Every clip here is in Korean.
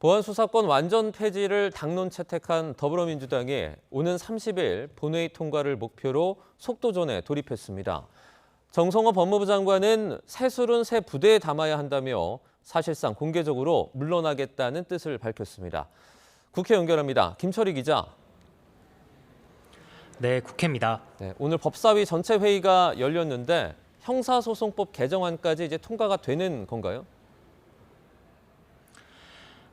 보안수사권 완전 폐지를 당론 채택한 더불어민주당이 오는 30일 본회의 통과를 목표로 속도전에 돌입했습니다. 정성호 법무부 장관은 새술은 새 부대에 담아야 한다며 사실상 공개적으로 물러나겠다는 뜻을 밝혔습니다. 국회 연결합니다. 김철희 기자. 네, 국회입니다. 오늘 법사위 전체 회의가 열렸는데 형사소송법 개정안까지 이제 통과가 되는 건가요?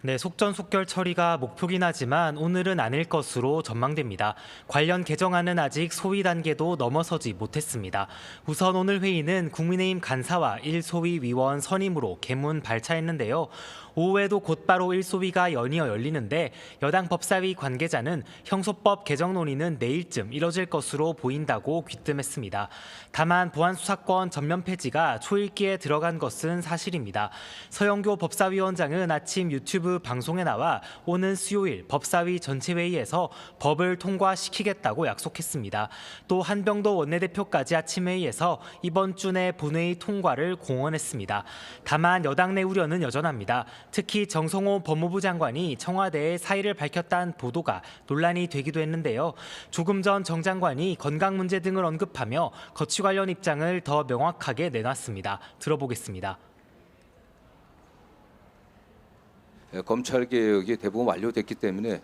네, 속전속결 처리가 목표긴 하지만 오늘은 아닐 것으로 전망됩니다. 관련 개정안은 아직 소위 단계도 넘어서지 못했습니다. 우선 오늘 회의는 국민의힘 간사와 1소위 위원 선임으로 개문 발차했는데요. 오후에도 곧바로 1소위가 연이어 열리는데 여당 법사위 관계자는 형소법 개정 논의는 내일쯤 이뤄질 것으로 보인다고 귀뜸했습니다. 다만 보안수사권 전면 폐지가 초읽기에 들어간 것은 사실입니다. 서영교 법사위원장은 아침 유튜브 방송에 나와 오는 수요일 법사위 전체 회의에서 법을 통과시키겠다고 약속했습니다. 또 한병도 원내대표까지 아침 회의에서 이번 주 내 본회의 통과를 공언했습니다. 다만 여당 내 우려는 여전합니다. 특히 정성호 법무부 장관이 청와대에 사의를 밝혔다는 보도가 논란이 되기도 했는데요. 조금 전 정 장관이 건강 문제 등을 언급하며 거취 관련 입장을 더 명확하게 내놨습니다. 들어보겠습니다. 검찰개혁이 대부분 완료됐기 때문에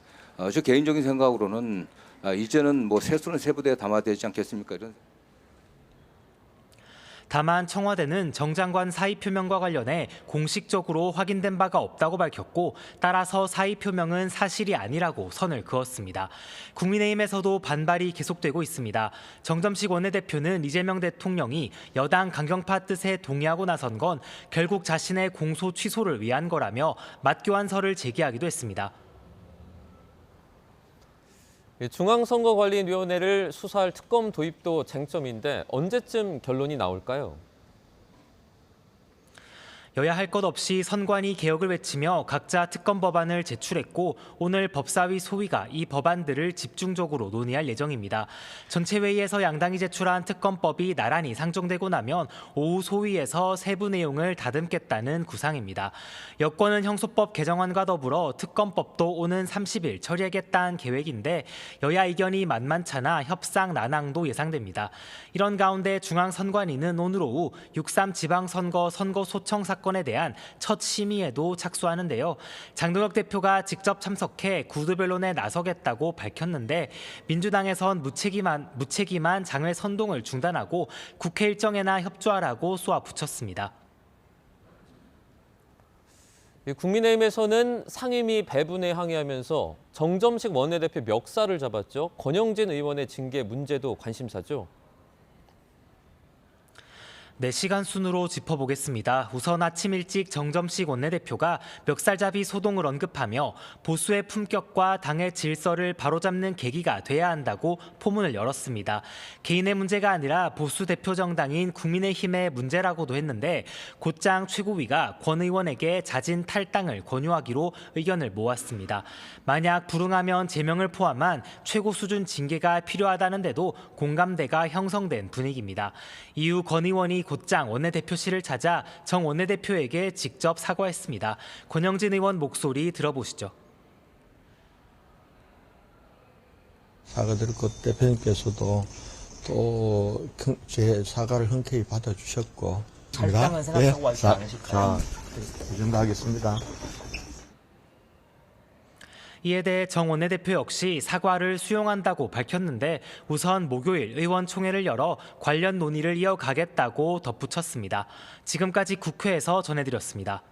저 개인적인 생각으로는 이제는 뭐 새수는 새 부대에 담아야 되지 않겠습니까? 이런. 다만 청와대는 정 장관 사의 표명과 관련해 공식적으로 확인된 바가 없다고 밝혔고 따라서 사의 표명은 사실이 아니라고 선을 그었습니다. 국민의힘에서도 반발이 계속되고 있습니다. 정점식 원내대표는 이재명 대통령이 여당 강경파 뜻에 동의하고 나선 건 결국 자신의 공소 취소를 위한 거라며 맞교환설을 제기하기도 했습니다. 중앙선거관리위원회를 수사할 특검 도입도 쟁점인데 언제쯤 결론이 나올까요? 여야 할 것 없이 선관위 개혁을 외치며 각자 특검 법안을 제출했고 오늘 법사위 소위가 이 법안들을 집중적으로 논의할 예정입니다. 전체 회의에서 양당이 제출한 특검법이 나란히 상정되고 나면 오후 소위에서 세부 내용을 다듬겠다는 구상입니다. 여권은 형소법 개정안과 더불어 특검법도 오는 30일 처리하겠다는 계획인데 여야 의견이 만만찮아 협상 난항도 예상됩니다. 이런 가운데 중앙선관위는 오늘 오후 6.3 지방선거 선거 소청 사건에 대한 첫 심의에도 착수하는데요. 장동혁 대표가 직접 참석해 구두변론에 나서겠다고 밝혔는데 민주당에선 무책임한 장외 선동을 중단하고 국회 일정에나 협조하라고 쏘아붙였습니다. 국민의힘에서는 상임위 배분에 항의하면서 정점식 원내대표 멱살을 잡았죠. 권영진 의원의 징계 문제도 관심사죠. 네, 시간 순으로 짚어보겠습니다. 우선 아침 일찍 정점식 원내대표가 멱살잡이 소동을 언급하며 보수의 품격과 당의 질서를 바로잡는 계기가 돼야 한다고 포문을 열었습니다. 개인의 문제가 아니라 보수 대표 정당인 국민의힘의 문제라고도 했는데 곧장 최고위가 권 의원에게 자진 탈당을 권유하기로 의견을 모았습니다. 만약 불응하면 제명을 포함한 최고 수준 징계가 필요하다는데도 공감대가 형성된 분위기입니다. 이후 권 의원이 곧장 원내대표실을 찾아 정 원내대표에게 직접 사과했습니다. 권영진 의원 목소리 들어보시죠. 사과드릴 것 대표님께서도 또 제 사과를 흔쾌히 받아주셨고 탈당은 생각하고 하지 않으실까요? 이 정도 하겠습니다. 이에 대해 정 원내대표 역시 사과를 수용한다고 밝혔는데 우선 목요일 의원총회를 열어 관련 논의를 이어가겠다고 덧붙였습니다. 지금까지 국회에서 전해드렸습니다.